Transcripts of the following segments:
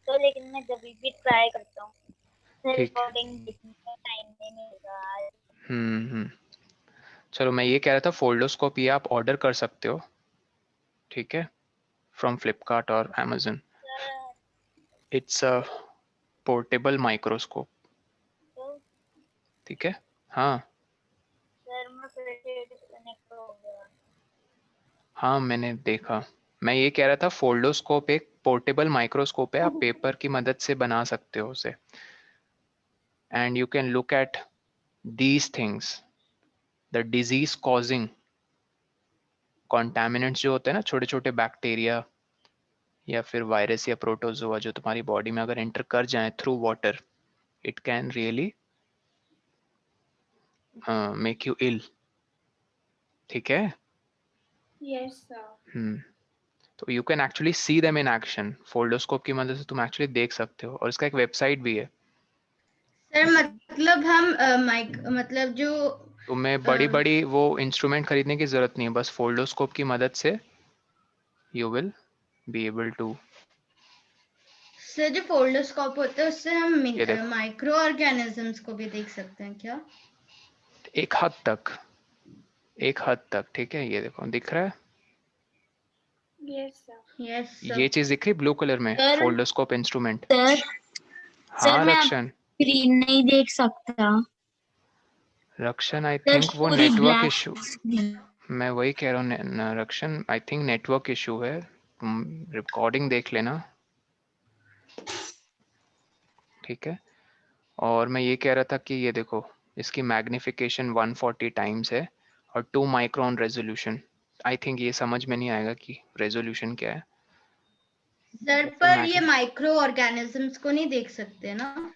तो लेकिन मैं जब भी ट्राई करता हूँ ठीक। रिकॉर्डिंग देखने का टाइम नहीं मिलेगा आज। हम्म। चलो, मैं ये कह रहा था फोल्डोस्कोप ये आप ऑर्डर कर सकते हो, ठीक है, फ्रॉम फ्लिपकार्ट और Amazon. Sir it's a portable microscope, तो ठीक है। हाँ सर मैं फिर से डिस्कनेक्ट हो गया। हाँ, मैंने देखा। मैं ये कह रहा था फोल्डोस्कोप एक पोर्टेबल माइक्रोस्कोप है, आप पेपर की मदद से बना सकते हो उसे, and you can look at these things, the disease causing contaminants जो होते हैं ना, छोटे छोटे बैक्टीरिया या फिर वायरस या प्रोटोजोआ जो तुम्हारी बॉडी में अगर एंटर कर जाए through water, it can really make you ill, ठीक है। Yes sir. हम्म। तो you can actually see them in action, foldscope की मदद से तुम एक्चुअली देख सकते हो, और इसका एक वेबसाइट भी है। सर मतलब हम माइक मतलब जो तुम्हें बड़ी बड़ी वो इंस्ट्रूमेंट खरीदने की जरूरत नहीं है, बस फोल्डोस्कोप की मदद से you will be able to. Sir जो फोल्डोस्कोप होता है उससे हम ये देखो, माइक्रो ऑर्गेनिजम्स को भी देख सकते हैं क्या? एक हद तक, एक हद तक, ठीक है। ये देखो, दिख रहा है, यस सर। यस ये सर। चीज दिख रही ब्लू कलर में, सर फोल्डोस्कोप इंस्ट्रूमेंट। सर सर हाँ मैं आप रक्षण। स्क्रीन नहीं देख सकता। रक्षण आई सर थिंक वो पूरी नेटवर्क ब्लैक इशू, स्क्रीन। मैं वही कह रहा हूँ रक्षण, आई थिंक नेटवर्क इशू है, तुम रिकॉर्डिंग देख लेना, ठीक है। और मैं ये कह रहा था कि ये देखो, इसकी मैग्निफिकेशन 140 टाइम्स है और 2 माइक्रोन रेजोल्यूशन। आई थिंक ये समझ में नहीं आएगा कि रेजोल्यूशन क्या है। सर जैसे पर ये माइक्रो ऑर्गेनिजम्स को नहीं देख सकते ना?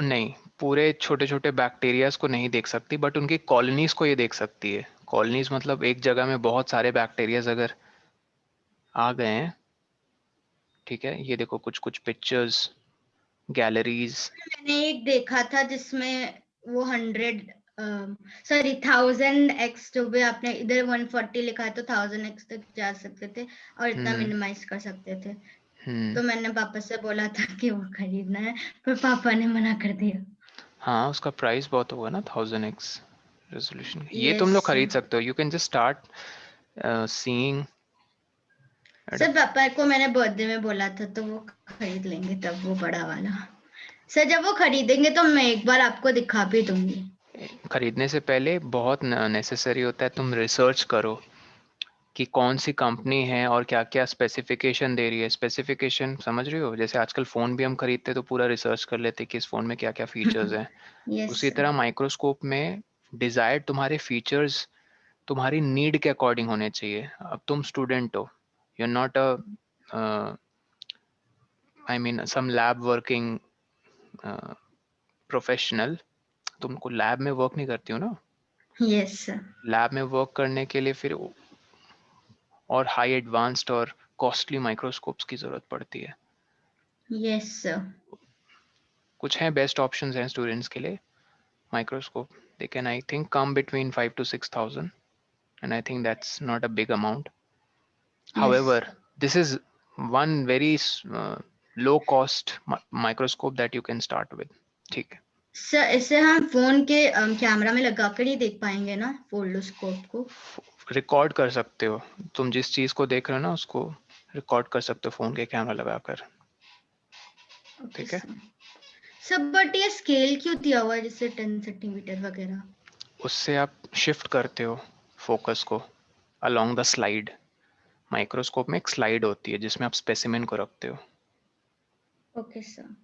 नहीं, पूरे छोटे छोटे बैक्टीरियाज को नहीं देख सकती, बट उनकी कॉलोनीज को ये देख सकती है। कॉलोनीज मतलब एक जगह में बहुत सारे बैक्टीरियाज अगर आ गए हैं, ठीक है। ये देखो कुछ कुछ पिक्चर्स, गैलरीज। मैंने एक देखा था जिसमें वो 100 सॉरी 1000x जो भी आपने इधर 140 लिखा है तो 1000x तक जा सकते थे और इतना हम्म। मिनिमाइज कर सकते थे। हम्म। तो मैंने पापा से बोला था कि वो खरीदना है पर पापा ने मना कर दिया। हाँ, उसका प्राइस बहुत होगा ना, 1000x रेजोल्यूशन। ये तुम यस लोग खरीद सकते हो, you can just start seeing. Sir पापा को मैंने बर्थडे में बोला था तो वो खरीद लेंगे तब वो बड़ा वाला। सर जब वो खरीदेंगे तो मैं एक बार आपको दिखा भी दूंगी। खरीदने से पहले बहुत नेसेसरी होता है तुम रिसर्च करो कि कौन सी कंपनी है और क्या क्या स्पेसिफिकेशन दे रही है। स्पेसिफिकेशन समझ रही हो, जैसे आजकल फ़ोन भी हम खरीदते हैं तो पूरा रिसर्च कर लेते हैं कि इस फ़ोन में क्या क्या फीचर्स हैं। यस उसी तरह माइक्रोस्कोप में डिज़ायर्ड तुम्हारे फीचर्स तुम्हारी नीड के अकॉर्डिंग होने चाहिए। अब तुम स्टूडेंट हो, you are not a I mean some lab working professional, तुमको लैब में वर्क नहीं करती हो ना। यस लैब में वर्क करने के लिए फिर और हाई एडवांस्ड और कॉस्टली माइक्रोस्कोप्स की ज़रूरत पड़ती है। यस कुछ हैं बेस्ट ऑप्शंस हैं स्टूडेंट्स के लिए microscope, they can I think come between 5 to 6 thousand, and I think that's not a big amount. Yes However, this is one very low cost microscope that you can start with, ठीक है। Sir इसे हम phone के camera में लगा कर ही देख पाएंगे ना फोल्डोस्कोप को? रिकॉर्ड कर सकते हो, तुम जिस चीज़ को देख रहे हो ना उसको रिकॉर्ड कर सकते हो फ़ोन के कैमरा लगाकर, ओके ठीक है। सर। सर बट ये स्केल क्यों दिया हुआ है जैसे 10 सेंटीमीटर वगैरह? उससे आप शिफ्ट करते हो फोकस को अलोंग द स्लाइड। माइक्रोस्कोप में एक स्लाइड होती है जिसमें आप स्पेसिमेन को रखते हो। Okay sir.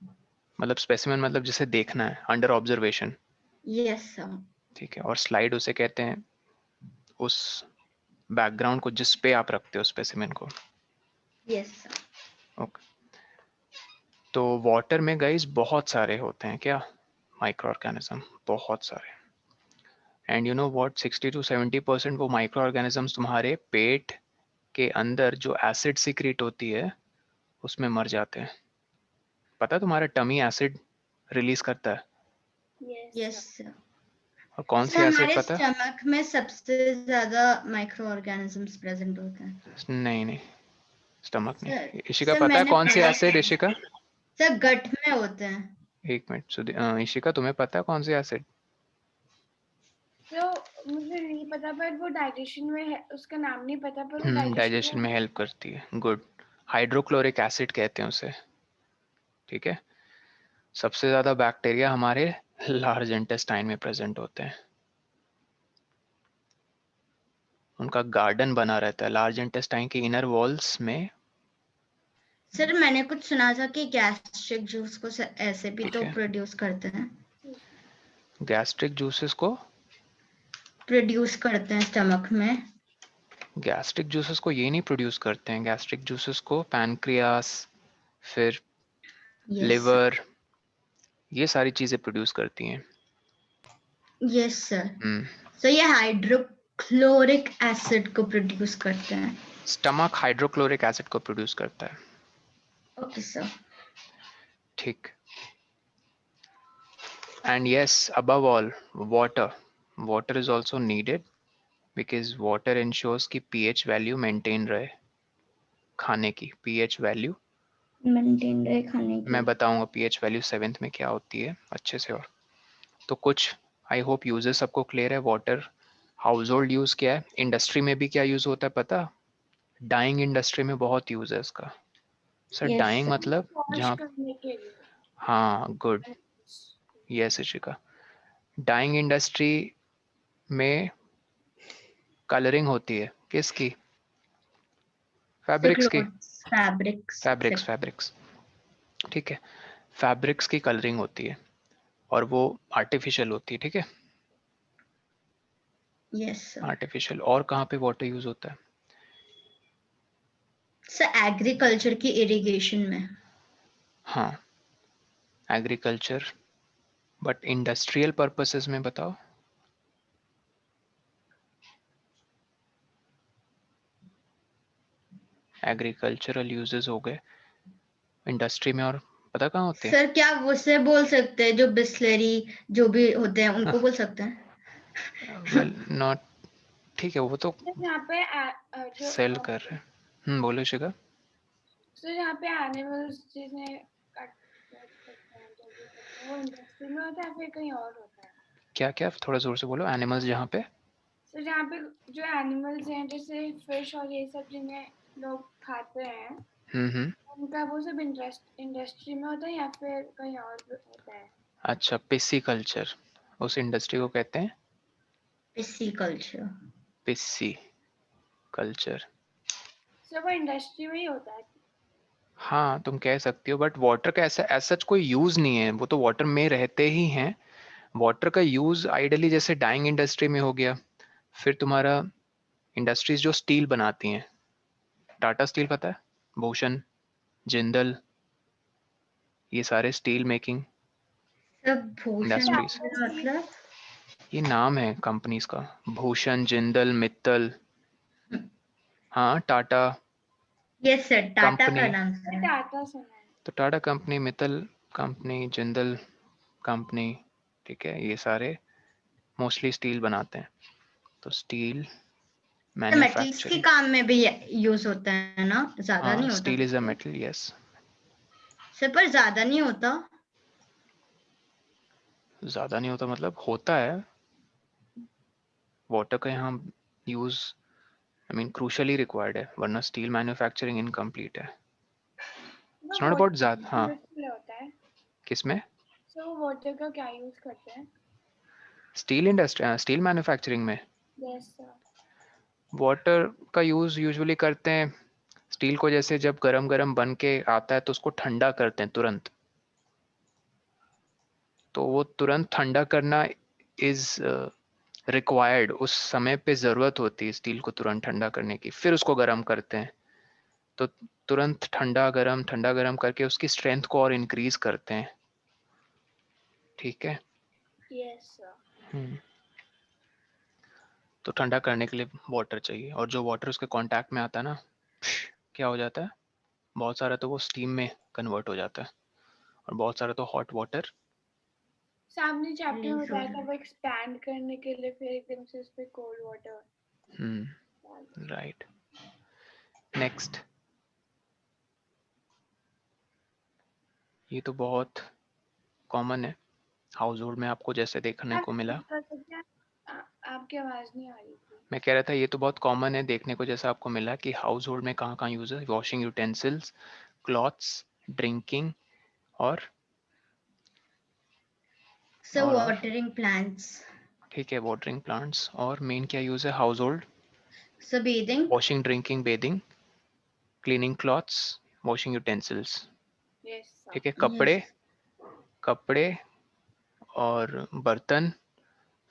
मतलब स्पेसिमेन मतलब जिसे देखना है, अंडर ऑब्जर्वेशन, यस सर। ठीक है। और स्लाइड उसे कहते हैं, उस बैकग्राउंड को जिस पे आप रखते हो स्पेसिमेन को। Yes sir. ओके। तो वाटर में गाइस बहुत सारे होते हैं क्या, माइक्रो ऑर्गेनिज्म, बहुत सारे। And you know what, 60 to 70% वो माइक्रो ऑर्गेनिजम्स तुम्हारे पेट के अंदर जो एसिड सिक्रीट होती है उसमें मर जाते हैं। पता है, तुम्हारा टमी एसिड रिलीज करता है। Yes sir. और कौन सर सी एसिड हमारे पता है? स्टमक में सबसे ज्यादा माइक्रो ऑर्गेनिजम्स प्रेजेंट होते हैं। नहीं नहीं, स्टमक नहीं। सर इशिका सर पता है मैंने कौन सी पढ़ा एसिड? है, इशिका सर गट में होते हैं। एक मिनट, इशिका तुम्हें पता है कौन सी एसिड? तो मुझे नहीं पता, पर वो डाइजेशन में है, उसका नाम नहीं पता, पर वो डाइजेशन डाइजेशन में हेल्प करती है। गुड। हाइड्रोक्लोरिक एसिड कहते हैं उसे। ठीक है। सबसे ज्यादा बैक्टीरिया हमारे लार्ज इंटेस्टाइन में प्रेजेंट होते हैं। उनका गार्डन बना रहता है लार्ज इंटेस्टाइन की इनर वॉल्स में। सर मैंने कुछ सुना था कि गैस्ट्रिक जूस को ऐसे भी ठीक तो है। प्रोड्यूस करते हैं, गैस्ट्रिक जूसेस को प्रोड्यूस करते हैं स्टमक में। गैस्ट्रिक जूसेस को ये नहीं प्रोड्यूस करते हैं। गैस्ट्रिक जूसेस को पैनक्रियास, फिर यस लिवर, ये सारी चीजें प्रोड्यूस करती हैं। Yes sir. हम्म। सो ये हाइड्रोक्लोरिक एसिड को प्रोड्यूस करते हैं। स्टमक हाइड्रोक्लोरिक एसिड को प्रोड्यूस करता है। Okay sir. ठीक। And yes, above all, water. Water is also needed because water ensures कि pH value maintain रहे खाने की। pH value मेंटेन रहे खाने की। मैं बताऊंगा pH value 7th में क्या होती है अच्छे से। और तो कुछ आई होप यूजेस सबको क्लियर है। वाटर हाउस होल्ड यूज क्या है, इंडस्ट्री में भी क्या यूज होता है पता? डाइंग इंडस्ट्री में बहुत यूज है इसका। Sir Yes, dyeing sir. मतलब वॉश जहाँ, करने के लिए। हाँ good, yes Ishika. Dyeing industry में कलरिंग होती है किसकी? फैब्रिक्स की। फैब्रिक्स। फैब्रिक्स। ठीक है। फैब्रिक्स की कलरिंग होती है और वो आर्टिफिशियल होती है। ठीक है। Yes sir. आर्टिफिशियल। और कहाँ पे वाटर यूज होता है? सर एग्रीकल्चर की इरिगेशन में। हाँ एग्रीकल्चर, बट इंडस्ट्रियल पर्पसेस में बताओ। एग्रीकल्चरल यूजेस हो गए इंडस्ट्री में, और पता कहाँ होते हैं? सर क्या उसे बोल सकते हैं जो बिस्लरी जो भी होते हैं उनको बोल सकते हैं? वेल नॉट, ठीक है वो तो तो यहाँ पे जो सेल कर रहे हैं। बोलो शिखा। तो यहाँ पे एनिमल्स जिन्हें कट करते हैं, जो भी करते हैं, वो इंडस्ट्री में होता है या फिर कहीं और होता है? क्या क्या, थोड़ा जोर से बोलो। एनिमल्स जहाँ पे? तो जहाँ पे जो एनिमल्स हैं जैसे फिश और ये सब जिन्हें लोग खाते हैं, हम्म। उनका वो सब इंडस्ट्री में होता है या फिर कहीं और होता है? अच्छा, पिस्सीकल्चर, उस इंडस्ट्री को कहते हैं पिस्सीकल्चर। पिस्सी कल्चर। तो वो इंडस्ट्री में ही होता है। हाँ तुम कह सकती हो, बट वाटर का ऐसा सच कोई यूज नहीं है। वो तो वाटर में रहते ही हैं। वाटर का यूज आइडली जैसे डाइंग इंडस्ट्री में हो गया। फिर तुम्हारा इंडस्ट्रीज जो स्टील बनाती हैं, टाटा स्टील पता है, भूषण, जिंदल, ये सारे steel making sir Bhushan industries. मतलब? ये नाम है कंपनीज का, भूषण, जिंदल, मित्तल। हाँ Tata yes sir, Tata company, का नाम सर। टाटा सुना है। तो Tata company, Mittal company, Jindal company. ठीक है, ये सारे मोस्टली स्टील बनाते हैं। तो स्टील मेटल्स के मैन्युफैक्चरिंग। काम में भी यूज होता है ना, ज्यादा नहीं हाँ होता स्टील फिर इज अ तो? Metal, yes. सर पर ज्यादा नहीं होता? ज़्यादा नहीं होता मतलब होता है। वाटर का यहाँ use I mean crucially required है, वरना स्टील मैन्युफैक्चरिंग इनकम्प्लीट है। वो इट्स नॉट अबाउट ज़्यादा। हाँ वाटर होता है। किसमें? तो वो वाटर का क्या यूज करते हैं? स्टील इंडस्ट्री, स्टील मैन्युफैक्चरिंग में यस सर। वाटर का यूज यूजुअली करते हैं। स्टील को जैसे जब गरम गरम बन के आता है तो उसको ठंडा करते हैं तुरंत। तो वो तुरंत ठंडा करना इज रिक्वायर्ड, उस समय पे ज़रूरत होती है स्टील को तुरंत ठंडा करने की। फिर उसको गर्म करते हैं। तो तुरंत ठंडा गरम करके उसकी स्ट्रेंथ को और इंक्रीज करते हैं। ठीक है। Yes sir. तो ठंडा करने के लिए वाटर चाहिए, और जो वाटर उसके कांटेक्ट में आता है ना, क्या हो जाता है, बहुत सारा तो वो स्टीम में कन्वर्ट हो जाता है, और बहुत सारा तो हॉट वाटर। सामने चैप्टर में Release हो बताया था जाता वो एक्सपैंड करने के लिए फिर एकदम से उस पे कोल्ड वाटर। राइट। नेक्स्ट, ये तो बहुत कॉमन है हाउस होल्ड में, आपको जैसे देखने को मिला। कर सकते हैं? आपकी आवाज नहीं आ रही थी। मैं कह रहा था ये तो बहुत कॉमन है देखने को, जैसा आपको मिला कि हाउस होल्ड में कहाँ कहाँ यूज है। वॉशिंग यूटेंसिल्स, क्लॉथ्स, ड्रिंकिंग और सर और वाटरिंग प्लांट्स। ठीक है, वाटरिंग प्लांट्स। और मेन क्या यूज है house hold? Sir bathing. Washing, drinking, bathing, cleaning clothes, washing utensils. Yes sir. ठीक है, यस। कपड़े और बर्तन,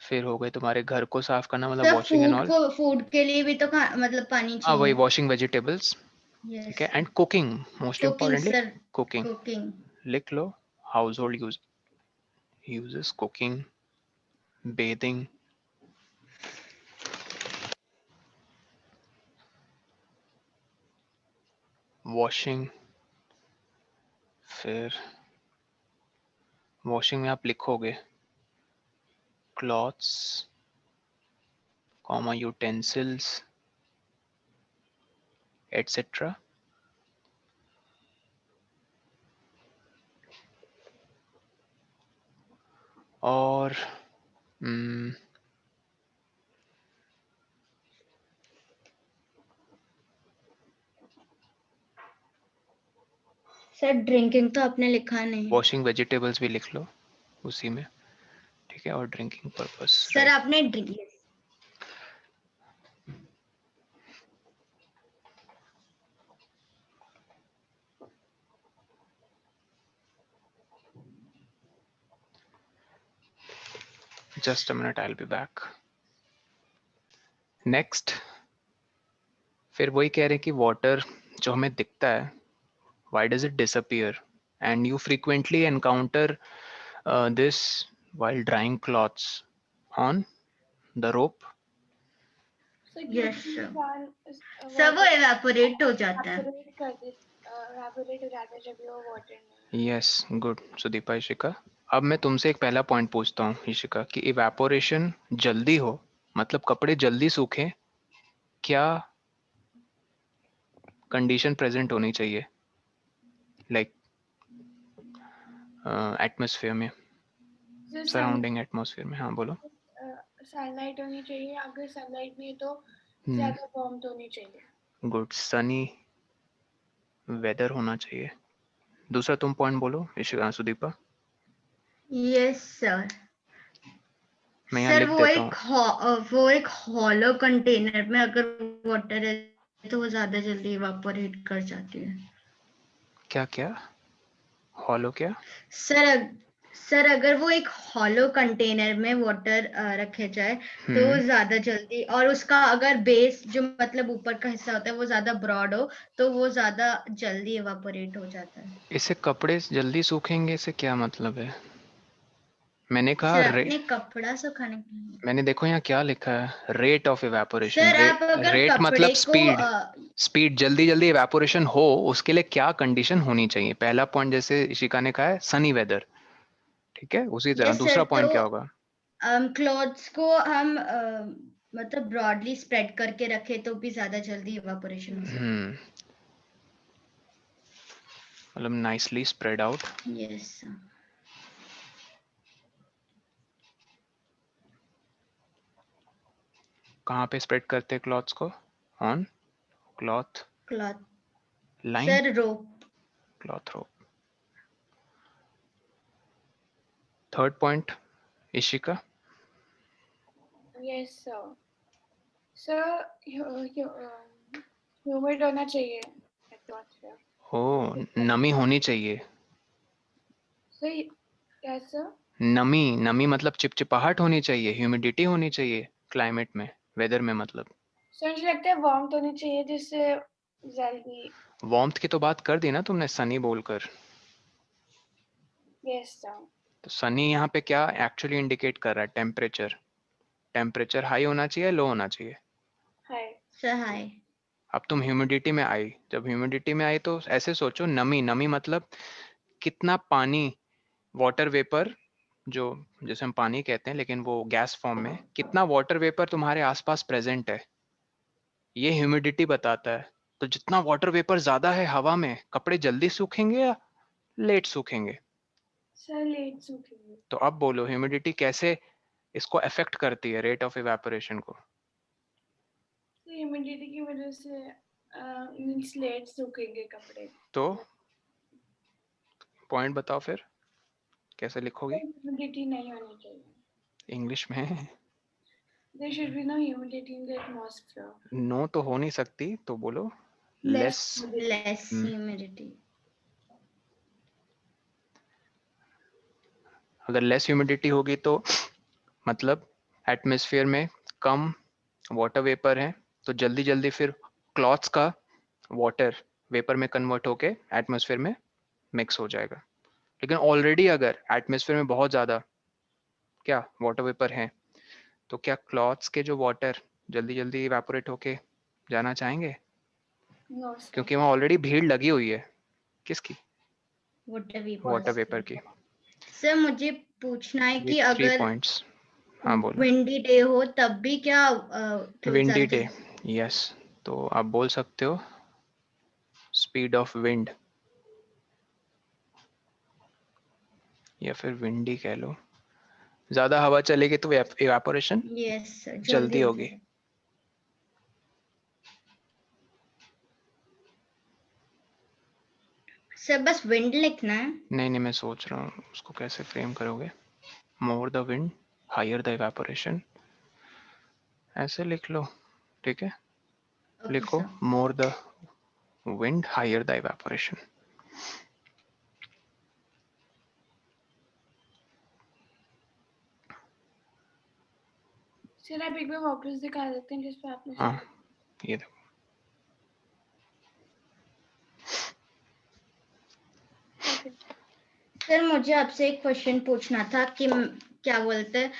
फिर हो गए तुम्हारे घर को साफ करना मतलब sir washing and all. Food के लिए भी तो मतलब पानी हाँ वही, चाहिए। Washing vegetables. ठीक है, yes. And cooking, most cooking importantly sir. Cooking. Cooking. लिख लो, household uses cooking, bathing, washing. फिर वॉशिंग में आप लिखोगे क्लॉथ्स, कॉमा यूटेंसिल्स एटसेट्रा। और सर ड्रिंकिंग तो आपने लिखा नहीं। वॉशिंग वेजिटेबल्स भी लिख लो उसी में। ठीक है, और ड्रिंकिंग पर्पस, सर राइट। आपने drink. Just a minute, I'll be back. Next, फिर वही कह रहे हैं कि वाटर जो हमें दिखता है, why does it disappear? And you frequently encounter this while drying clothes on the rope. Sir Yes, क्योंकि sir. इंसान सर वो एवापोरेट हो जाता है। evaporate हो जाता है जब भी वो वाटर नहीं। Yes, good, Sudipa, Ishika. अब मैं तुमसे एक पहला पॉइंट पूछता हूँ इशिका, कि इवेपोरेशन जल्दी हो मतलब कपड़े जल्दी सूखें, क्या कंडीशन प्रेजेंट होनी चाहिए? लाइक एटमॉस्फेयर में, सराउंडिंग एटमॉस्फेयर में। हाँ बोलो। सनलाइट होनी चाहिए, अगर सनलाइट नहीं है तो हम्म, ज्यादा वार्मथ होनी चाहिए। गुड, सनी वेदर होना चाहिए। दूसरा तुम पॉइंट बोलो इशिका, सुदीपा। Yes sir. मैं यहाँ सर लिख देता हूँ। वो एक हॉलो कंटेनर में अगर वाटर है तो वो ज्यादा जल्दी इवापोरेट कर जाती है। क्या क्या हॉलो क्या? सर अगर वो एक हॉलो कंटेनर में वाटर रखे जाए तो वो ज्यादा जल्दी, और उसका अगर बेस जो मतलब ऊपर का हिस्सा होता है वो ज्यादा ब्रॉड हो तो वो ज्यादा जल्दी इवापोरेट हो जाता है। इससे कपड़े जल्दी सूखेंगे, इससे क्या मतलब है? मैंने कहा सर आपने कपड़ा सुखाने के लिए। मैंने देखो यहाँ क्या लिखा है, रेट ऑफ इवेपोरेशन। सर आप अगर रेट मतलब कपड़े को स्पीड। स्पीड, जल्दी जल्दी इवेपोरेशन हो उसके लिए क्या कंडीशन होनी चाहिए? पहला पॉइंट जैसे इशिका ने कहा है सनी वेदर, ठीक है, उसी तरह यस सर, दूसरा पॉइंट तो क्या होगा? क्लॉथ्स को हम मतलब ब्रॉडली स्प्रेड करके रखे तो भी ज्यादा जल्दी इवापोरेशन हो सकता है। मतलब nicely spread out. Yes sir. कहाँ पे स्प्रेड करते हैं क्लॉथ्स को? On cloth cloth. Line, sir rope. Cloth rope. Third point Ishika. Yes sir. Sir humid होना चाहिए एटमॉस्फेयर। ओ, नमी होनी चाहिए। Sir yes sir. नमी मतलब चिपचिपाहट होनी चाहिए, ह्यूमिडिटी होनी चाहिए क्लाइमेट में, वेदर में मतलब। सर मुझे लगता है वार्मथ होनी चाहिए जिससे जल्दी। वार्मथ की तो बात कर दी ना तुमने सनी बोलकर। Yes sir. तो सनी यहाँ पे क्या एक्चुअली इंडिकेट कर रहा है? टेम्परेचर। टेम्परेचर हाई होना चाहिए, लो होना चाहिए? हाय। Sir hi. अब तुम ह्यूमिडिटी में आई, जब ह्यूमिडिटी में आई तो ऐसे सोचो, नमी मतलब कितना पानी, वाटर वेपर, जो जैसे हम पानी कहते हैं लेकिन वो गैस फॉर्म में, कितना वाटर वेपर तुम्हारे आसपास प्रेजेंट है, ये ह्यूमिडिटी बताता है। तो जितना वाटर वेपर ज्यादा है हवा में, कपड़े जल्दी सूखेंगे या लेट सूखेंगे। सर लेट सूखेंगे। तो अब बोलो ह्यूमिडिटी कैसे इसको अफेक्ट करती है, रेट ऑफ इवेपोरेशन को? तो ह्यूमिडिटी की वजह से मींस लेट सूखेंगे कपड़े। तो पॉइंट बताओ फिर कैसे लिखोगी ह्यूमिडिटी नहीं होनी चाहिए। इंग्लिश में? There should be no humidity in the atmosphere. No तो हो नहीं सकती, तो बोलो Less less. humidity. Less humidity. अगर लेस ह्यूमिडिटी होगी तो मतलब एटमॉस्फेयर में कम वाटर वेपर है, तो जल्दी जल्दी फिर क्लॉथ्स का वाटर वेपर में कन्वर्ट होके एटमॉस्फेयर में मिक्स हो जाएगा। लेकिन ऑलरेडी अगर एटमॉस्फेयर में बहुत ज़्यादा क्या वाटर वेपर है, तो क्या क्लॉथ्स के जो वाटर जल्दी जल्दी इवेपोरेट होके जाना चाहेंगे? No, sir. क्योंकि वहाँ ऑलरेडी भीड़ लगी हुई है। किसकी? वाटर वाटर वेपर की। सर मुझे पूछना है ये कि 3 अगर पॉइंट्स। हाँ बोलो। विंडी डे हो तब भी क्या विंडी डे, यस, तो आप बोल सकते हो स्पीड ऑफ विंड, या फिर विंडी कह लो। ज्यादा हवा चलेगी तो इवेपोरेशन यस सर जल्दी होगी। सर बस विंड लिखना है। नहीं, मैं सोच रहा हूँ उसको कैसे फ्रेम करोगे। More the wind higher the evaporation, ऐसे लिख लो, ठीक है? ओके लिखो sir. More the wind higher the evaporation. Sir आप एक बार वापस दिखा देते हैं जिस पे आपने हाँ, ये देखो। ओके। सर मुझे आपसे एक क्वेश्चन पूछना था कि क्या बोलते हैं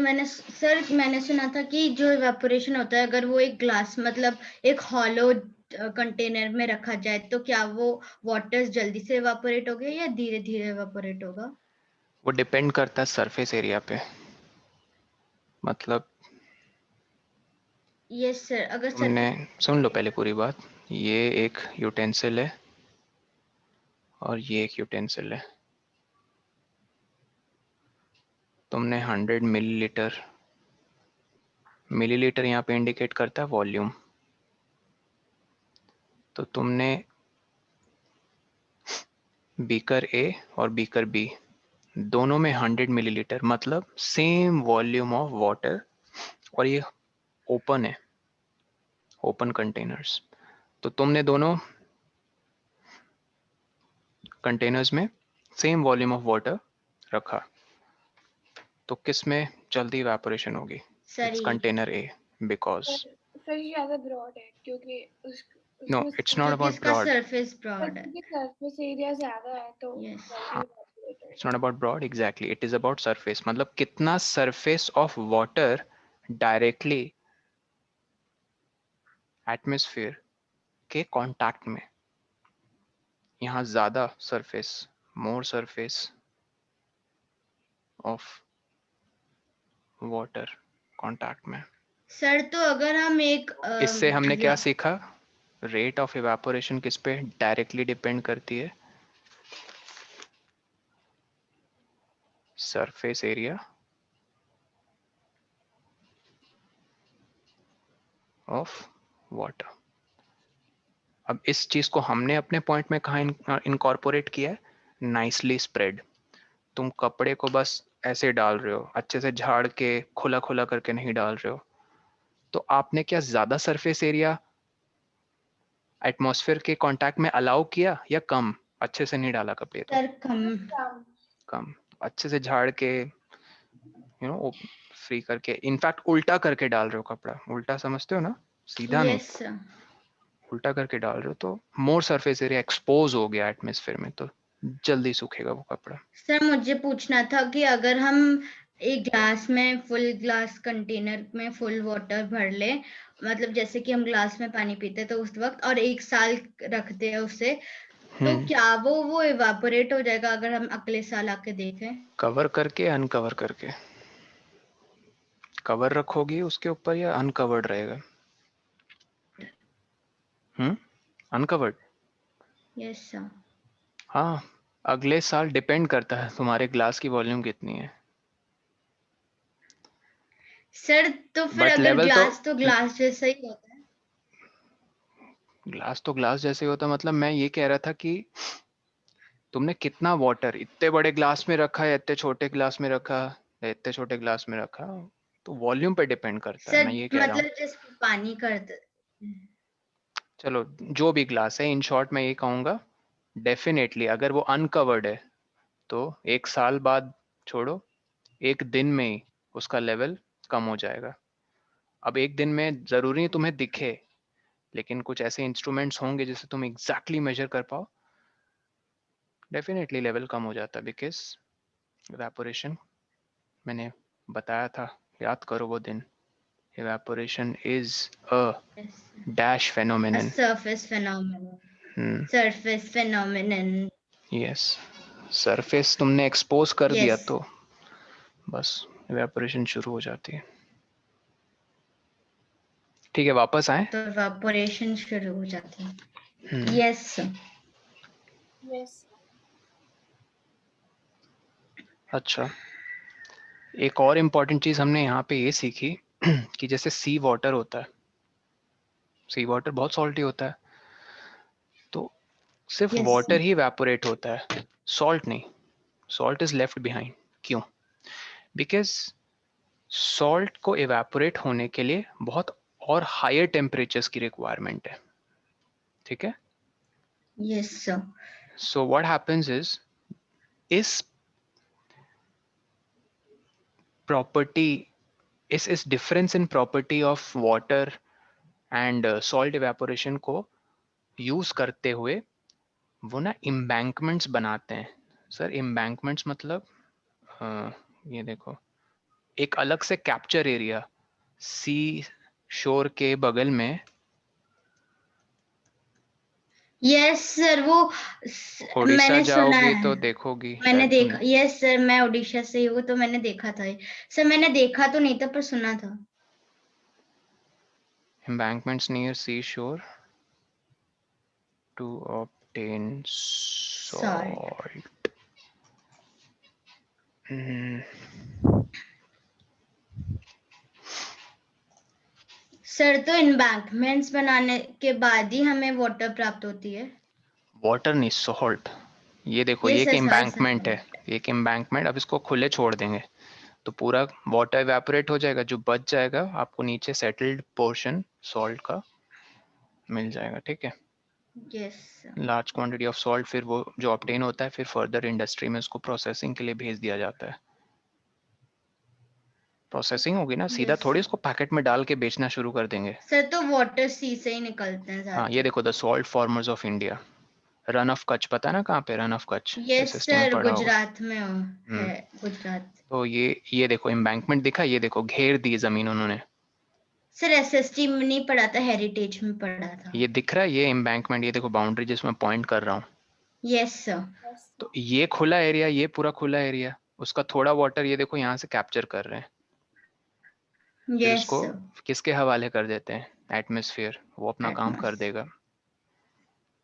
मैंने सुना था कि जो इवेपोरेशन होता है अगर वो एक ग्लास मतलब एक हॉलो कंटेनर में रखा जाए तो क्या वो वाटर जल्दी से इवेपोरेट होगा या धीरे धीरे इवेपोरेट होगा? वो डिपेंड करता है सरफेस एरिया पे। मतलब यस सर, अगर तुमने सुन लो पहले पूरी बात। ये एक यूटेंसिल है और ये एक यूटेंसिल है। तुमने 100 मिलीलीटर यहाँ पे इंडिकेट करता है वॉल्यूम। तो तुमने बीकर ए और बीकर बी दोनों में 100 मिलीलीटर मतलब सेम वॉल्यूम ऑफ वाटर, और ये ओपन है, ओपन कंटेनर्स। तो तुमने दोनों कंटेनर्स में सेम वॉल्यूम ऑफ वाटर रखा, तो किस में जल्दी इवेपोरेशन होगी? It's container a, because sir ये ज्यादा ब्रॉड है क्योंकि नो, इट्स नॉट अबाउट इसका ब्रॉड। सरफेस ब्रॉड है। सरफेस एरिया ज्यादा है तो Yes. हाँ, it's not about broad, exactly, it is about surface. मतलब कितना surface of water directly atmosphere के कांटेक्ट में। यहाँ ज्यादा surface, more surface of water contact में। सर तो अगर हम एक इससे हमने क्या सीखा? रेट ऑफ इवेपोरेशन किस पे डायरेक्टली डिपेंड करती है? Surface area of water. अब इस चीज को हमने अपने पॉइंट में कहाँ इनकॉर्पोरेट किया है? Nicely spread. तुम कपड़े को बस ऐसे डाल रहे हो, अच्छे से झाड़ के खुला खुला करके नहीं डाल रहे हो। तो आपने क्या ज्यादा सरफेस एरिया एटमॉस्फेयर के कांटेक्ट में अलाउ किया या कम? अच्छे से नहीं डाला कपड़े तो सर कम। अच्छे से झाड़ के फ्री करके, इनफैक्ट उल्टा करके डाल रहे हो कपड़ा। उल्टा समझते हो ना? सीधा नहीं, यस सर। उल्टा करके डाल रहे हो तो मोर सरफेस एरिया एक्सपोज हो गया एटमॉस्फेयर में, तो जल्दी सूखेगा वो कपड़ा। सर मुझे पूछना था कि अगर हम एक ग्लास में फुल ग्लास कंटेनर में फुल वाटर भर ले मतलब जैसे कि हम ग्लास में पानी पीते तो उस वक्त और 1 साल रखते हैं उसे तो क्या वो इवापोरेट हो जाएगा अगर हम अगले साल आके देखें? कवर करके, अनकवर करके? कवर रखोगी उसके ऊपर या अनकवर्ड रहेगा? अनकवर्ड। Yes sir. हाँ, अगले साल डिपेंड करता है तुम्हारे ग्लास की वॉल्यूम कितनी है, सर तो फिर बट अगर लेवल ग्लास तो ग्लास जैसा ही होता है। तो ग्लास जैसे होता, मतलब मैं ये कह रहा था कि तुमने कितना वाटर इतने बड़े ग्लास में रखा है, इतने छोटे ग्लास में रखा है, इतने छोटे ग्लास में रखा, तो वॉल्यूम पे डिपेंड करता है, सर मैं ये कह रहा हूँ। मतलब जैसे पानी करते। चलो जो भी ग्लास है, इन शॉर्ट मैं ये कहूँगा, डेफिनेटली अगर वो अनकवर्ड है तो 1 साल बाद छोड़ो, 1 दिन में ही उसका लेवल कम हो जाएगा। अब 1 दिन में ज़रूरी नहीं तुम्हें दिखे, लेकिन कुछ ऐसे इंस्ट्रूमेंट्स होंगे जिससे तुम एग्जैक्टली मेजर कर पाओ, डेफिनेटली लेवल कम हो जाता है, बिकॉज इवेपोरेशन मैंने बताया था, याद करो वो दिन, evaporation is a dash phenomenon. Surface phenomenon. Surface phenomenon. Yes, surface तुमने एक्सपोज कर दिया यस। तो बस इवेपोरेशन शुरू हो जाती है। ठीक है, वापस आए। तो इवेपोरेशन शुरू हो जाती है। यस। यस। अच्छा, एक और इम्पॉर्टेंट चीज़ हमने यहाँ पे ये सीखी कि जैसे सी वाटर होता है, सी वाटर बहुत सॉल्टी होता है, तो सिर्फ Yes. वाटर ही इवेपोरेट होता है, सॉल्ट नहीं, सॉल्ट इज लेफ्ट बिहाइंड। क्यों? बिकॉज सॉल्ट को इवेपोरेट होने के लिए बहुत और हायर टेम्परेचर्स की रिक्वायरमेंट है, ठीक है? Yes, sir. So what happens is, इस प्रॉपर्टी, इस difference in property of water and salt evaporation को यूज करते हुए वो ना इम्बैंकमेंट्स बनाते हैं। सर इम्बैंकमेंट्स मतलब ये देखो, एक अलग से कैप्चर एरिया सी शोर के बगल में, Yes, sir. वो उड़ीसा मैंने सुना जाओगी है। तो देखोगी मैंने शायद देखा। तुमने। यस सर, मैं उड़ीसा से ही हूँ तो मैंने देखा था ये। सर मैंने देखा तो नहीं था पर सुना था। embankments near seashore to obtain salt. salt. Hmm, sir तो एम्बैंकमेंट्स बनाने के बाद ही हमें वाटर प्राप्त होती है। वाटर नहीं, सॉल्ट। ये देखो, ये ये एक सर एम्बैंकमेंट है, सर। एक एम्बैंकमेंट। अब इसको खुले छोड़ देंगे तो पूरा वाटर इवेपोरेट हो जाएगा, जो बच जाएगा आपको नीचे सेटल्ड पोर्शन सॉल्ट का मिल जाएगा, ठीक है? Yes. Large quantity of salt फिर वो जो ऑब्टेन होता है, फिर फर्दर इंडस्ट्री में उसको प्रोसेसिंग के लिए भेज दिया जाता है। प्रोसेसिंग होगी ना, सीधा यस थोड़ी उसको पैकेट में डाल के बेचना शुरू कर देंगे। सर, तो वाटर सी से ही निकलते हैं हाँ, ये ज्यादातर। देखो, the salt farmers of India, run of Kutch, पता है ना कहाँ पे run of Kutch? Yes SST में सर, पढ़ा होगा। गुजरात में हम्म, है। गुजरात। तो ये देखो एम्बैंकमेंट दिखा, ये देखो घेर दी जमीन उन्होंने, सर एसएसटी में नहीं पढ़ा था, हेरिटेज में पढ़ा था। ये दिख रहा है, ये एम्बैंकमेंट, ये देखो बाउंड्री जिसमें पॉइंट कर रहा हूँ। Yes sir. यस। तो ये खुला एरिया, ये पूरा खुला एरिया, उसका थोड़ा वाटर ये देखो यहाँ से कैप्चर कर रहे हैं, फिर यस उसको सर। किसके हवाले कर देते हैं? एटमॉस्फेयर, वो अपना काम कर एटमॉस। देगा,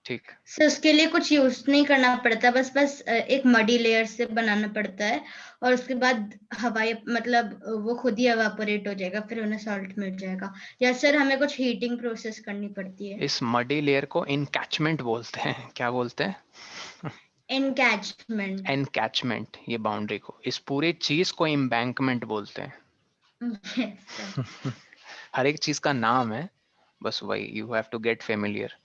ठीक। सर उसके लिए कुछ यूज नहीं करना पड़ता, बस एक मडी लेयर से बनाना पड़ता है और उसके बाद हवाई मतलब वो खुद ही एवापोरेट हो जाएगा, फिर उन्हें सॉल्ट मिल जाएगा। या सर हमें कुछ हीटिंग प्रोसेस करनी पड़ती है। इस मडी लेयर को इनकैचमेंट बोलते हैं। क्या बोलते हैं? एनकैचमेंट। एनकैचमेंट, ये बाउंड्री को, इस पूरे चीज को एम्बैंकमेंट बोलते हैं। Yes sir. हर एक चीज का नाम है, बस वही, you have to get familiar.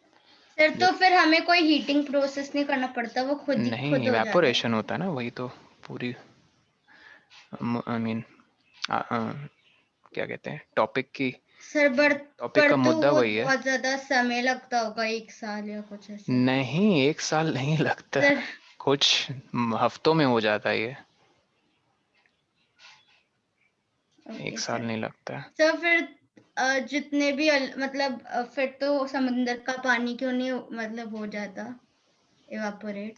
Sir तो फिर हमें कोई हीटिंग प्रोसेस नहीं करना पड़ता, वो नहीं, खुद हो जाता है। इवेपोरेशन होता है ना, वही तो पूरी, आई मीन क्या कहते हैं, सर टॉपिक पर का तो मुद्दा वो वही है। बहुत ज्यादा समय लगता होगा, 1 साल या कुछ ऐसे। नहीं, 1 साल नहीं लगता, सर। कुछ हफ्तों में हो जाता है ये, ओके 1 साल सर। नहीं लगता है। सर फिर जितने भी मतलब फिर तो समुंदर का पानी क्यों नहीं मतलब हो जाता इवापोरेट?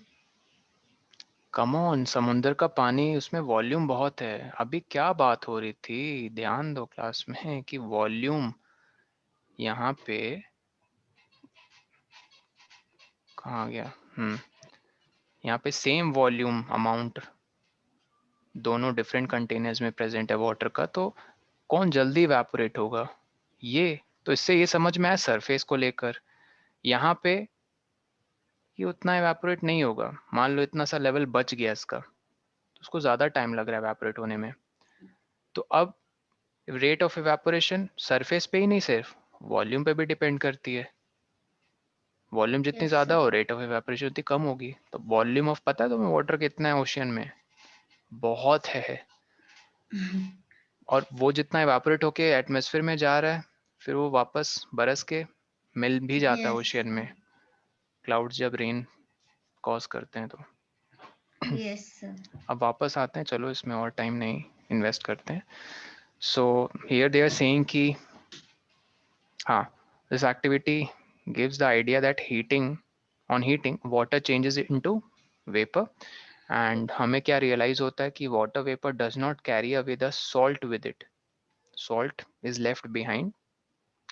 कम ऑन, समुंदर का पानी, उसमें वॉल्यूम बहुत है। अभी क्या बात हो रही थी, ध्यान दो क्लास में, कि वॉल्यूम यहाँ पे कहाँ गया? यहाँ पे सेम वॉल्यूम अमाउंट दोनों डिफरेंट कंटेनर्स में प्रेजेंट है वाटर का, तो कौन जल्दी इवेपोरेट होगा? ये तो इससे ये समझ में आया सरफेस को लेकर। यहाँ पे ये उतना इवेपोरेट नहीं होगा, मान लो इतना सा लेवल बच गया इसका, तो उसको ज़्यादा टाइम लग रहा है इवेपोरेट होने में। तो अब रेट ऑफ इवेपोरेशन सरफेस पे ही नहीं, सिर्फ वॉल्यूम पे भी डिपेंड करती है। वॉल्यूम जितनी Yes, ज़्यादा sir. हो, रेट ऑफ इवेपोरेशन उतनी कम होगी। तो वॉल्यूम ऑफ, पता है तुम्हें वाटर कितना है ओशियन में? बहुत है। और वो जितना इवेपोरेट होके एटमॉस्फेयर में जा रहा है, फिर वो वापस बरस के मिल भी जाता है Yes, ओशियन में, क्लाउड्स जब रेन कॉज करते हैं तो। yes, sir. अब वापस आते हैं, चलो इसमें और टाइम नहीं इन्वेस्ट करते हैं। So here they are saying कि हाँ, this activity gives the idea that on heating water changes into vapor, and हमें क्या realize होता है कि water vapor does not carry away the salt with it. Salt is left behind.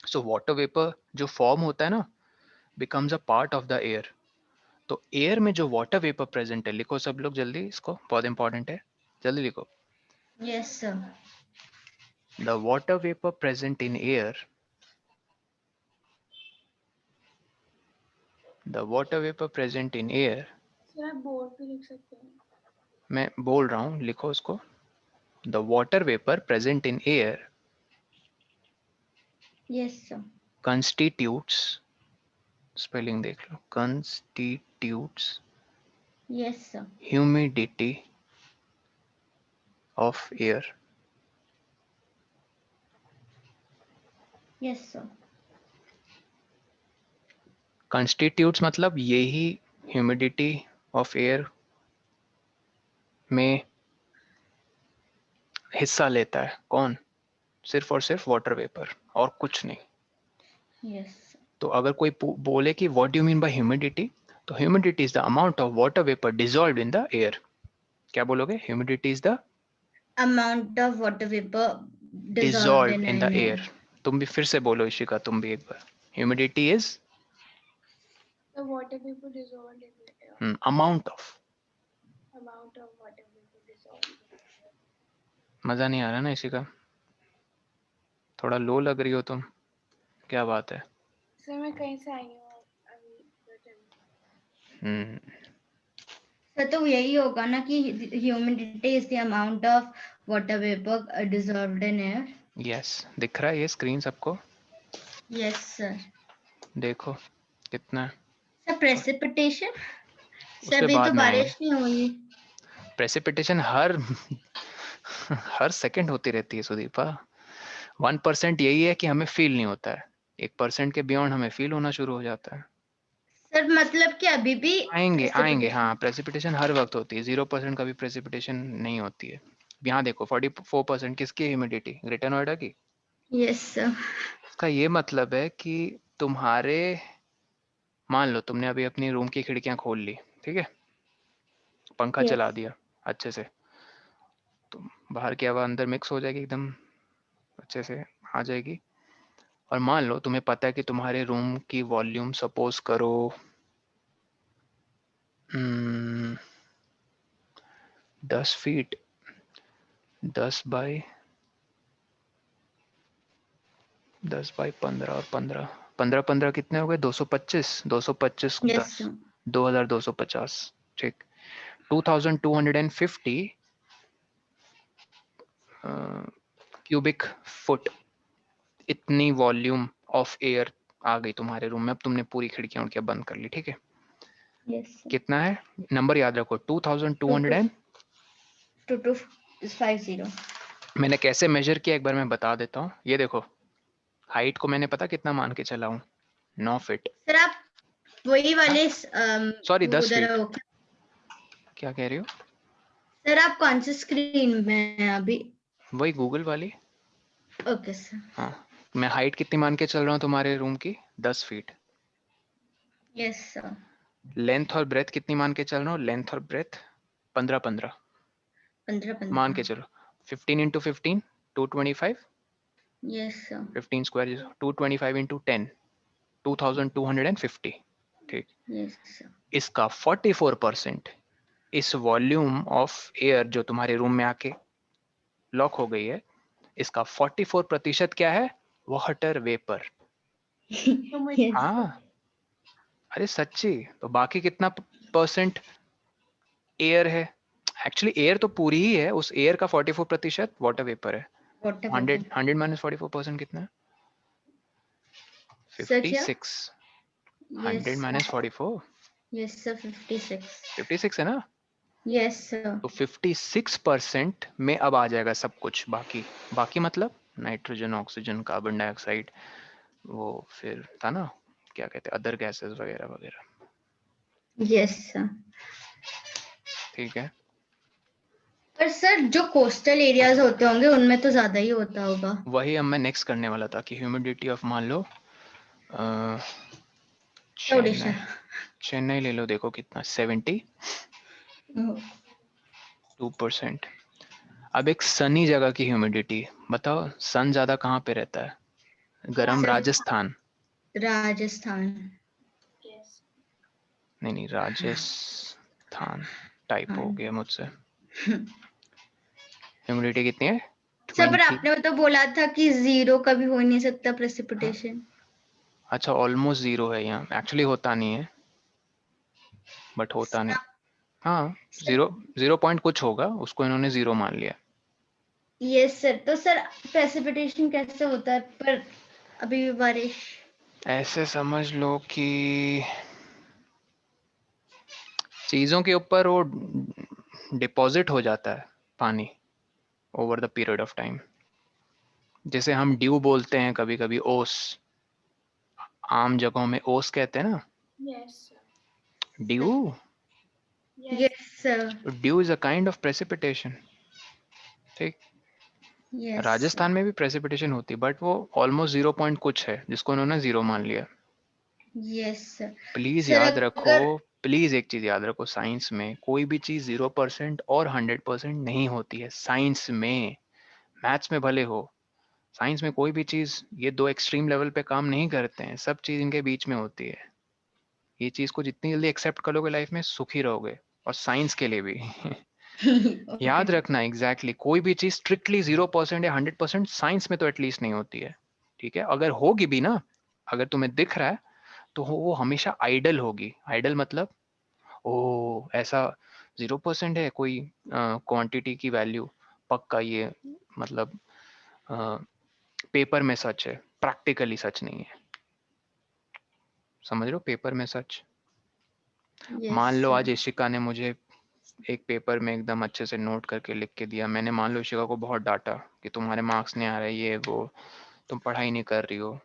So water vapor जो form होता है ना, becomes a part of the air. तो air में जो water vapor present है, लिखो सब लोग जल्दी इसको, बहुत important है, जल्दी लिखो। Yes, sir. The water vapor present in air, the water vapor present in air, sir आप बोर्ड पे लिख सकते हैं। मैं बोल रहा हूँ, लिखो उसको। The water vapor present in air Yes, sir. constitutes, spelling देख लो, constitutes Yes, sir. humidity of air. Yes, sir. Constitutes मतलब यही humidity of air में हिस्सा लेता है। कौन? सिर्फ और सिर्फ वाटर वेपर, और कुछ नहीं। Yes, sir. तो अगर कोई बोले कि what do you mean by humidity, तो humidity is the amount of water vapour dissolved in the air. क्या बोलोगे? Humidity is the Amount of water vapor dissolved dissolved in in the an air. air. तुम भी फिर से बोलो इशिका, तुम भी एक बार। Humidity is The water vapor dissolved in the air. Amount of. Amount of water vapor dissolved in the air. मजा नहीं आ रहा ना इशिका? थोड़ा लो लग रही हो तुम, क्या बात है? सर मैं कहीं से आई हूँ अभी तो हम्म, सर तो यही होगा ना कि humidity is the amount of water vapour dissolved in air. Yes, दिख रहा है ये स्क्रीन सबको? Yes sir. देखो कितना है। सर प्रेसिपिटेशन, उस सर पे अभी तो बाद में आएंगे। बारिश नहीं हुई। प्रेसिपिटेशन हर सेकंड होती रहती है सुदीपा। 1% यही है कि हमें फील नहीं होता है, 1% के बियॉन्ड हमें फील होना शुरू हो जाता है। सर मतलब कि अभी भी आएंगे आएंगे, precipitation- हाँ, प्रेसिपिटेशन हर वक्त होती है, 0% कभी प्रेसिपिटेशन नहीं होती है। यहाँ देखो 44% किसकी ह्यूमिडिटी? ग्रेटर नोएडा की। Yes sir. इसका ये मतलब है कि तुम्हारे, मान लो तुमने अभी अपनी रूम की खिड़कियां खोल ली, ठीक है, पंखा यस चला दिया अच्छे से, तो बाहर की हवा अंदर मिक्स हो जाएगी, एकदम अच्छे से आ जाएगी। और मान लो तुम्हें पता है कि तुम्हारे रूम की वॉल्यूम सपोज करो 10 फीट, 10 बाई 15 और 15 कितने हो गए? 225, 225 यस 10, सर। 2250, ठीक। 2250 क्यूबिक फुट, इतनी वॉल्यूम ऑफ एयर आ गई तुम्हारे रूम में। अब तुमने पूरी खिड़कियां उनकी बंद कर ली, ठीक है। Yes sir. कितना है नंबर याद रखो? 2200। 2250। मैंने कैसे मेजर किया एक बार मैं बता देता हूँ। ये देखो, हाइट को मैंने पता कितना मान के चला हूँ? 9 फीट। सर आप वही वाले सॉरी, 10 उधर फीट। हो। क्या कह रही हो? सर आप कौन सी स्क्रीन में हैं अभी? वही गूगल वाली। Okay sir. हाँ, मैं हाइट कितनी मान के चल रहा हूँ तुम्हारे रूम की? 10 फीट। Yes sir. लेंथ और ब्रेथ कितनी मान के चल रहा हूँ? लेंथ और ब्रेथ 15-15 मान के 15। चलो। 15 into 15 225, yes sir. 15 square 225 into 10 2250। ठीक, यस सर। इसका 44% इस वॉल्यूम ऑफ एयर जो तुम्हारे रूम में आके लॉक हो गई है, इसका 44% क्या है? Water vapour. Humidity. हाँ, अरे सच्ची। तो बाकी कितना परसेंट एयर है? एक्चुअली एयर तो पूरी ही है, उस एयर का 44% वाटर वेपर है। वाटर 100 माइनस 44% कितना है? सर क्या? 56। Yes 100 minus 44 yes sir 56। 56 है ना? Yes sir. तो 56% में अब आ जाएगा सब कुछ। बाकी बाकी मतलब नाइट्रोजन, ऑक्सीजन, कार्बन डाइऑक्साइड, वो फिर था ना क्या कहते हैं, अदर गैसेस वगैरह वगैरह। Yes sir. ठीक है, पर सर जो कोस्टल एरियाज होते होंगे उनमें तो ज्यादा ही होता होगा। वही अब मैं नेक्स्ट करने वाला था कि ह्यूमिडिटी ऑफ, मान लो ओडिशा। चेन्नई, चेन्नई ले लो, देखो कितना, 72%। अब एक सनी जगह की ह्यूमिडिटी बताओ, सन ज्यादा कहाँ पे रहता है? गरम सर राजस्थान। राजस्थान। Yes. नहीं, राजस्थान, टाइप हो हाँ। गया मुझसे। ह्यूमिडिटी कितनी है? सर पर 20। आपने तो बोला था कि 0 कभी हो नहीं सकता प्रेसिपिटेशन। अच्छा, ऑलमोस्ट जीरो है यहाँ, एक्चुअली होता नहीं है, बट होता नहीं। हाँ, जीरो, 0 पॉइंट कुछ होगा, उसको इन्होंने जीरो मान लिया। Yes sir. तो सर प्रेसिपिटेशन कैसे होता है? पर अभी भी बारिश। ऐसे समझ लो कि चीजों के ऊपर वो डिपॉजिट हो जाता है पानी over the period of time. जैसे हम ड्यू बोलते हैं कभी कभी, ओस, आम जगहों में ओस कहते हैं ना, Yes. Sir. Due. Yes. Yes sir. Due is a kind of precipitation. ठीक, यस राजस्थान में भी प्रेसिपिटेशन होती है, बट वो ऑलमोस्ट 0 पॉइंट कुछ है, जिसको उन्होंने जीरो मान लिया। Yes sir. प्लीज सर याद रखो, अगर प्लीज एक चीज याद रखो, साइंस में कोई भी चीज 0% और 100% नहीं होती है। साइंस में, मैथ्स में भले हो, साइंस में कोई भी चीज, ये दो एक्सट्रीम लेवल पे काम नहीं करते हैं, सब चीज इनके बीच में होती है। ये चीज को जितनी जल्दी एक्सेप्ट करोगे लाइफ में, सुखी रहोगे, और साइंस के लिए भी। याद रखना, एग्जैक्टली कोई भी चीज स्ट्रिक्टली 0% या 100% साइंस में तो एटलीस्ट नहीं होती है। ठीक है, अगर होगी भी ना, अगर तुम्हें दिख रहा है, तो वो हमेशा आइडल होगी। आइडल मतलब, ओ ऐसा 0% है कोई क्वांटिटी की वैल्यू, पक्का ये, मतलब पेपर में सच है, प्रैक्टिकली सच नहीं है। समझ रहे हो, पेपर में सच। मान लो आज इशिका ने मुझे एक पेपर में एकदम अच्छे से नोट करके लिख के दिया, मैंने मान लो इशिका को बहुत डांटा कि तुम्हारे मार्क्स नहीं आ रहे, ये वो, तुम पढ़ाई नहीं कर रही हो,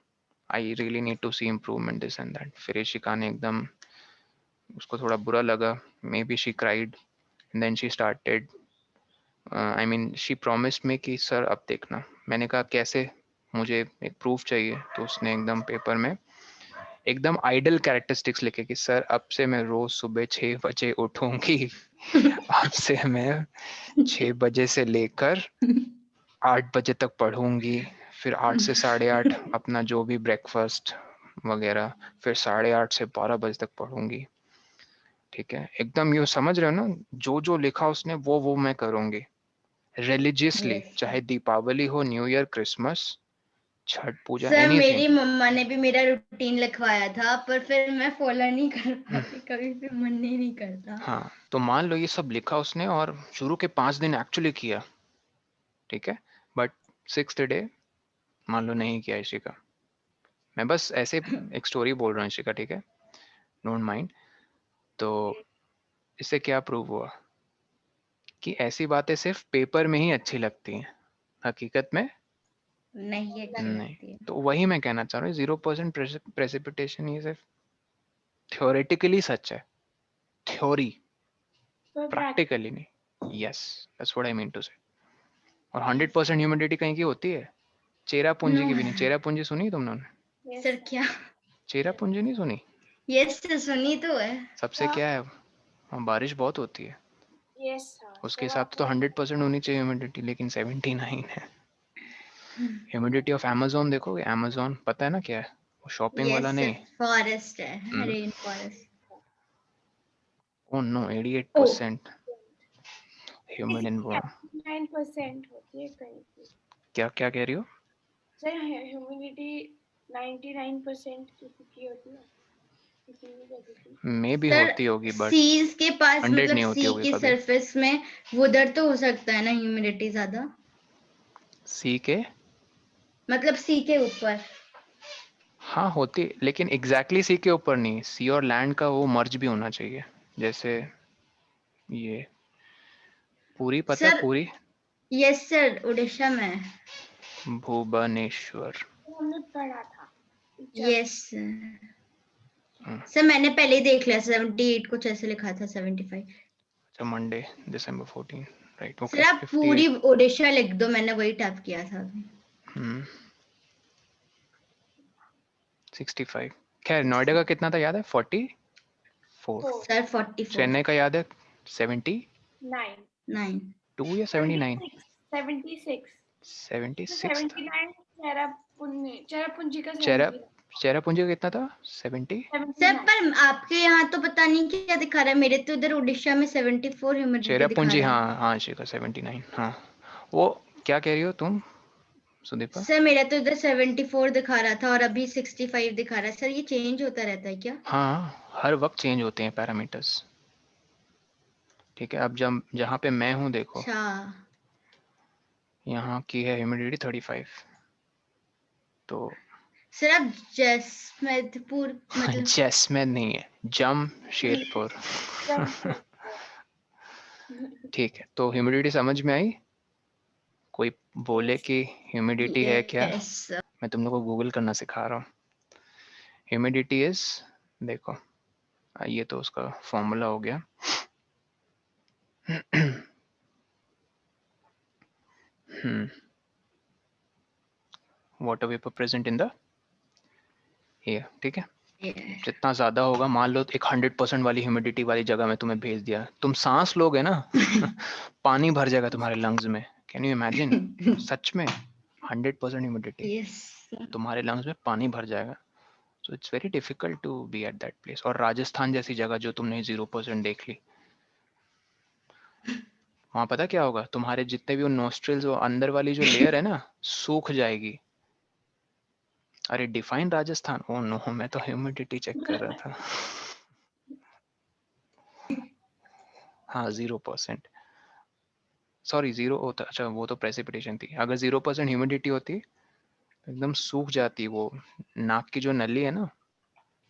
I really need to see improvement, this and that. फिर इशिका ने एकदम, उसको थोड़ा बुरा लगा, maybe she cried, then she started, I mean she promised me कि सर अब देखना। मैंने कहा कैसे, मुझे एक प्रूफ चाहिए। तो उसने एकदम पेपर में एकदम आइडल कैरेक्टरिस्टिक्स लिखे कि सर अब से मैं रोज सुबह 6 बजे उठूंगी, अब से मैं 6 बजे से लेकर 8 बजे तक पढ़ूंगी, फिर 8 से 8:30 अपना जो भी ब्रेकफास्ट वगैरह, फिर 8:30 से 12 बजे तक पढ़ूंगी। ठीक है, एकदम, ये समझ रहे हो ना, जो जो लिखा उसने वो मैं करूंगी रिलीजियसली, चाहे दीपावली हो, न्यू ईयर, क्रिसमस, छठ पूजा, सर एनीथिंग। मेरी मम्मा ने भी मेरा रूटीन लिखवाया था, पर फिर मैं फॉलो नहीं कर पाती, कभी भी मन ही नहीं करता। हाँ, तो मान लो ये सब लिखा उसने और शुरू के 5 दिन एक्चुअली किया, ठीक है, बट 6th डे मान लो नहीं किया इशिका। मैं बस ऐसे एक स्टोरी बोल रहा हूँ इशिका, ठीक है, डोंट माइंड। तो इससे क्या प्रूव हुआ कि ऐसी बातें सिर्फ पेपर में ही अच्छी लगती हैं, हकीकत में नहीं अच्छी नहीं। लगती है। तो वही मैं कहना चाह रहा हूँ, 0% प्रेसिपिटेशन ये सिर्फ थ्योरेटिकली सच है, थ्योरी, पर प्रैक्टिकली नहीं। Yes, that's what I mean to say. और 100% ह्यूमिडिटी कहीं की होती है? चेरापूंजी की भी नहीं। चेरापूंजी सुनी तुमने? Yes. सर क्या? चेरापूंजी नहीं सुनी? यस सर सुनी तो है। सबसे क्या है, वहाँ बारिश बहुत होती है, Yes. Sir. उसके हिसाब से तो 100% होनी चाहिए ह्यूमिडिटी, लेकिन 79 है। ह्यूमिडिटी ऑफ अमेज़न देखोगे, अमेज़न पता है ना क्या है? शॉपिंग यस वाला सर, नहीं। फॉरेस्ट है, rain forest. Oh no, 88% humid in warm. 9% होती है कहीं की। क्या क्या कह रही हो? सर ह्यूमिडिटी 99% किसी की होती है, किसी भी जगह की। मे भी सर होती होगी बट सीज के पास 100 मतलब नहीं होती सी होगी की कभी। सरफेस में उधर तो हो सकता है ना ह्यूमिडिटी ज्यादा, सी के मतलब सी के ऊपर। हाँ होती, लेकिन एग्जैक्टली सी के ऊपर नहीं, सी और लैंड का वो मर्ज भी होना चाहिए। जैसे ये पूरी, पता है सर पूरी? यस सर, उड़ीसा में है। भुवनेश्वर। हमने पढ़ा था। यस सर, मैंने पहले ही देख लिया, 78 कुछ ऐसे लिखा था, 75। अच्छा, Monday December 14, right, sir okay. आप पूरी 58। उड़ीसा लिख दो, मैंने वही टाइप किया था अभी। 65। खैर, नोएडा का कितना था याद है? 44। सर 44, चेन्नई का याद है? 72 9 या 79? 76 76 था। 79 चेरापूंजी का चेरा 79। चेरापूंजी का कितना था? 70। सर पर आपके यहाँ तो पता नहीं क्या दिखा रहा है, मेरे तो उधर उड़ीसा में 74 ह्यूमिडिटी दिखा चेरापूंजी, रहा है। हाँ हाँ जी का 79। हाँ, वो क्या कह रही हो तुम सुदीपा? सर मेरा तो इधर 74 दिखा रहा था और अभी 65 दिखा रहा है। सर ये चेंज होता रहता है क्या? हाँ, हर वक्त चेंज होते हैं पैरामीटर्स। ठीक है, अब जब जहाँ पे मैं हूँ देखो, अच्छा यहाँ की है ह्यूमिडिटी 35। तो सर आप जसमतपुर मतलब जैसमिन नहीं है, जमशेदपुर। ठीक है, तो ह्यूमिडिटी समझ में आई? कोई बोले कि ह्यूमिडिटी है क्या? यस मैं तुम लोग को गूगल करना सिखा रहा हूँ। ह्यूमिडिटी इज, देखो ये तो उसका फॉर्मूला हो गया। Water vapour present in the air, ठीक है। जितना ज्यादा होगा, मान लो एक 100% वाली ह्यूमिडिटी वाली जगह में तुम्हें भेज दिया, तुम सांस लोगे ना, पानी भर जाएगा तुम्हारे लंग्स में। Can you imagine? सच में 100% ह्यूमिडिटी, यस तुम्हारे लंग्स में पानी भर जाएगा। So it's very difficult to be at that place. और राजस्थान जैसी जगह जो तुमने 0% देख ली, वहां पता क्या होगा? तुम्हारे जितने भी वो नोस्ट्रिल्स, वो अंदर वाली जो लेयर है ना, सूख जाएगी। अरे डिफाइन राजस्थान, ओ नो, मैं तो ह्यूमिडिटी चेक कर रहा था। हाँ 0%, सॉरी 0 होता, अच्छा वो तो प्रेसिपिटेशन थी। अगर 0% ह्यूमिडिटी होती तो एकदम सूख जाती वो नाक की जो नली है ना,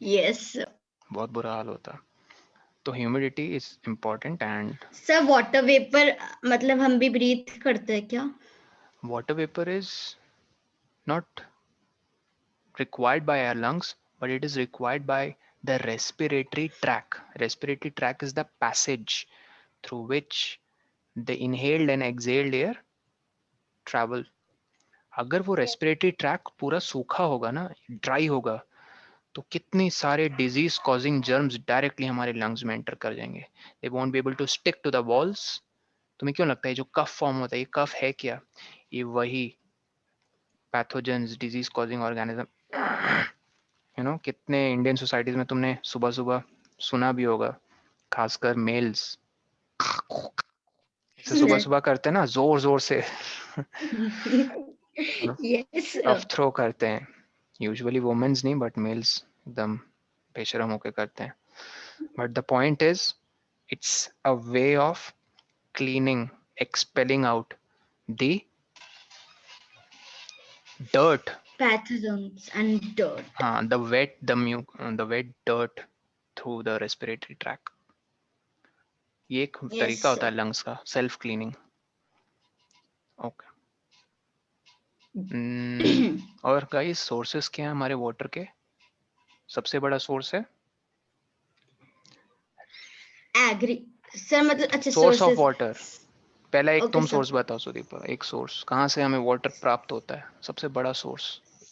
यस बहुत बुरा हाल होता। तो humidity is important. And sir water vapour मतलब हम भी ब्रीथ करते हैं क्या? Water vapour is not required by our lungs, but it is required by the respiratory tract. Respiratory tract is the passage through which the inhaled and exhaled air travel. अगर वो respiratory tract पूरा सूखा होगा ना, dry होगा, तो कितनी सारे डिजीज कॉजिंग जर्म्स डायरेक्टली हमारे लंग्स में एंटर कर जाएंगे। They won't be able to stick to the walls. तुम्हें क्यों लगता है जो कफ फॉर्म होता है, ये कफ है क्या? ये वही pathogens, disease causing organism. You know, कितने इंडियन सोसाइटीज में तुमने सुबह सुबह सुना भी होगा, खासकर मेल्स ऐसे सुबह सुबह करते हैं ना, जोर जोर से यस कफ थ्रो करते हैं। यूजुअली वुमेन्स नहीं, बट मेल्स एकदम बेशरम होके करते हैं। But the point is, it's a way of cleaning, expelling out the dirt. pathogens and dirt. The wet dirt through the respiratory tract. ये एक Yes तरीका होता sir. है लंग्स का सेल्फ क्लीनिंग। ओके। और गाइस, सोर्सेस क्या हैं हमारे वाटर के? सबसे बड़ा सोर्स है एग्री सर, मतलब अच्छा सोर्स ऑफ सोर्सेस। वाटर। पहला एक ओके तुम सर। सोर्स बताओ सुदीप, एक सोर्स कहाँ से हमें वाटर प्राप्त होता है, सबसे बड़ा सोर्स?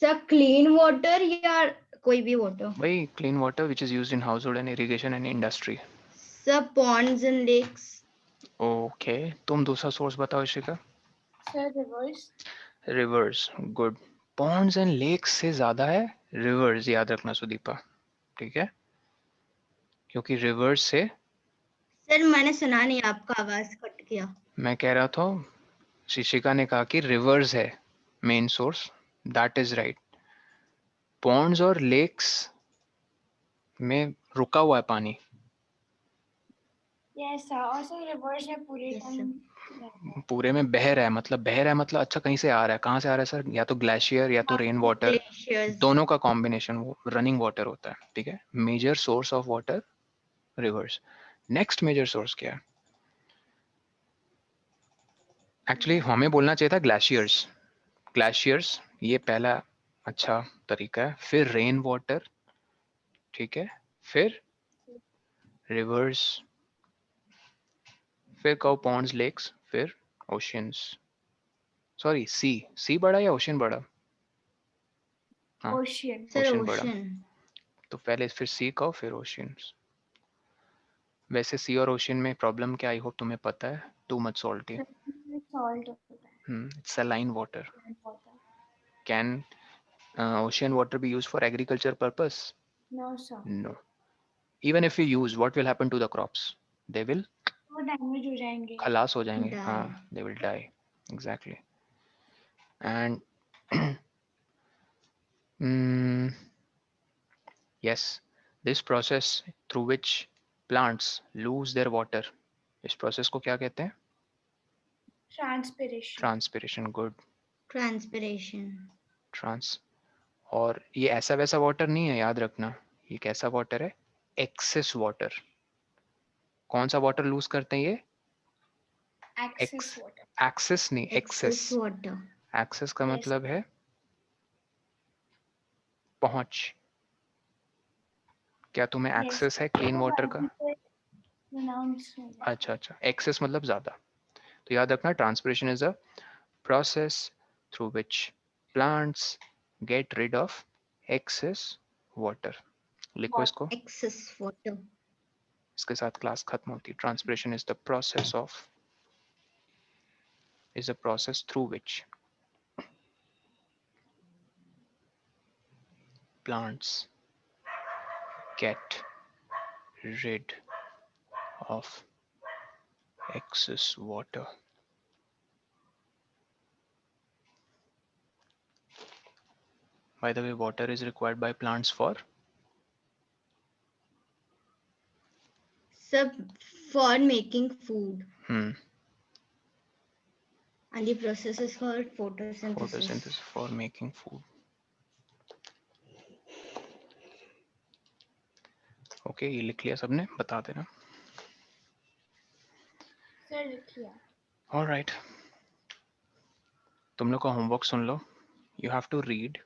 सर क्लीन वाटर या कोई भी वाटर? वही clean water which is used in household and irrigation and industry. Sir ponds and lakes. Okay, तुम दूसरा सोर्स बताओ Ishika. Sir rivers. Rivers, good. Ponds and lakes से ज्यादा है रिवर्स, याद रखना सुदीपा, ठीक है? क्योंकि रिवर्स से, सर मैंने सुना नहीं, आपका आवाज कट गया। मैं कह रहा था, शिशिका ने कहा कि रिवर्स है main source, that is right. Ponds और लेक्स में रुका हुआ है पानी, यस सर, और सर रिवर्स में पूरे Yes, टाइम पूरे में बह रहा है, मतलब बह रहा है मतलब अच्छा कहीं से आ रहा है, कहाँ से आ रहा है सर? या तो ग्लेशियर या तो रेन वाटर, ग्लेशियर्स। दोनों का कॉम्बिनेशन वो रनिंग वाटर होता है, ठीक है? Major source of water rivers. Next major source क्या है? एक्चुअली हमें बोलना चाहिए था ग्लेशियर्स। ग्लेशियर्स ये पहला अच्छा तरीका है, फिर रेन वाटर, ठीक है, फिर रिवर्स, फिर कहो पॉन्ड्स लेक्स, फिर ओशियंस। सॉरी, सी बड़ा या ओशियन बड़ा? हाँ, ओशियन। सर ओशियन बड़ा। ओशन। तो पहले फिर सी कहो फिर ओशियंस। वैसे सी और ओशियन में प्रॉब्लम क्या, आई होप तुम्हें पता है, टू मच सॉल्टी। सॉल्ट होता है saline water. Water. Can ocean water be used for agriculture purpose? No sir, No. Even if you use, what will happen to the crops? They will वो damage हो जाएंगे। खलास हो जाएंगे, Die. हाँ, they will die. Exactly. And mm, yes, this process through which plants lose their water, इस process को क्या कहते हैं? Transpiration. Transpiration. Good. Transpiration. Trans. और ये ऐसा वैसा वाटर नहीं है, याद रखना, ये कैसा वाटर है? Excess water. कौन सा वाटर लूज करते हैं ये? Excess water. एक्सेस नहीं, एक्सेस। वाटर। एक्सेस का Yes. मतलब है पहुंच। क्या तुम्हें Yes. एक्सेस है क्लीन वाटर का? प्रोनाउंस अच्छा अच्छा, एक्सेस मतलब ज्यादा। तो याद रखना, transpiration is a process through which plants get rid of excess water. लिखो इसको, एक्सेस वाटर। इसके साथ क्लास खत्म होती है। Transpiration is the process of, is a process through which plants get rid of excess water. By the way, water is required by plants for Sub for making food. hmm, And the process is called photosynthesis. photosynthesis, for making food. Okay, ये लिख लिया सबने, बता देना। Sir लिख लिया। Alright, तुम लोग का होमवर्क सुन लो। यू हैव टू रीड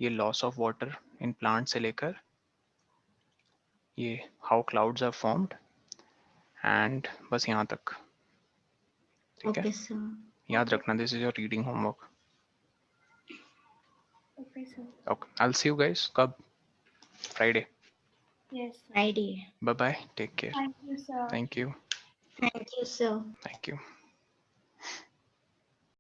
ये loss of water in plant से लेकर ये how clouds are formed and बस यहाँ तक, ठीक है? Okay, sir. याद रखना, this is your reading homework. Okay sir. Okay, I will see you guys कब? Friday. Yes. Friday. Bye bye, take care. Thank you sir. Thank you, Thank you, sir. Thank you.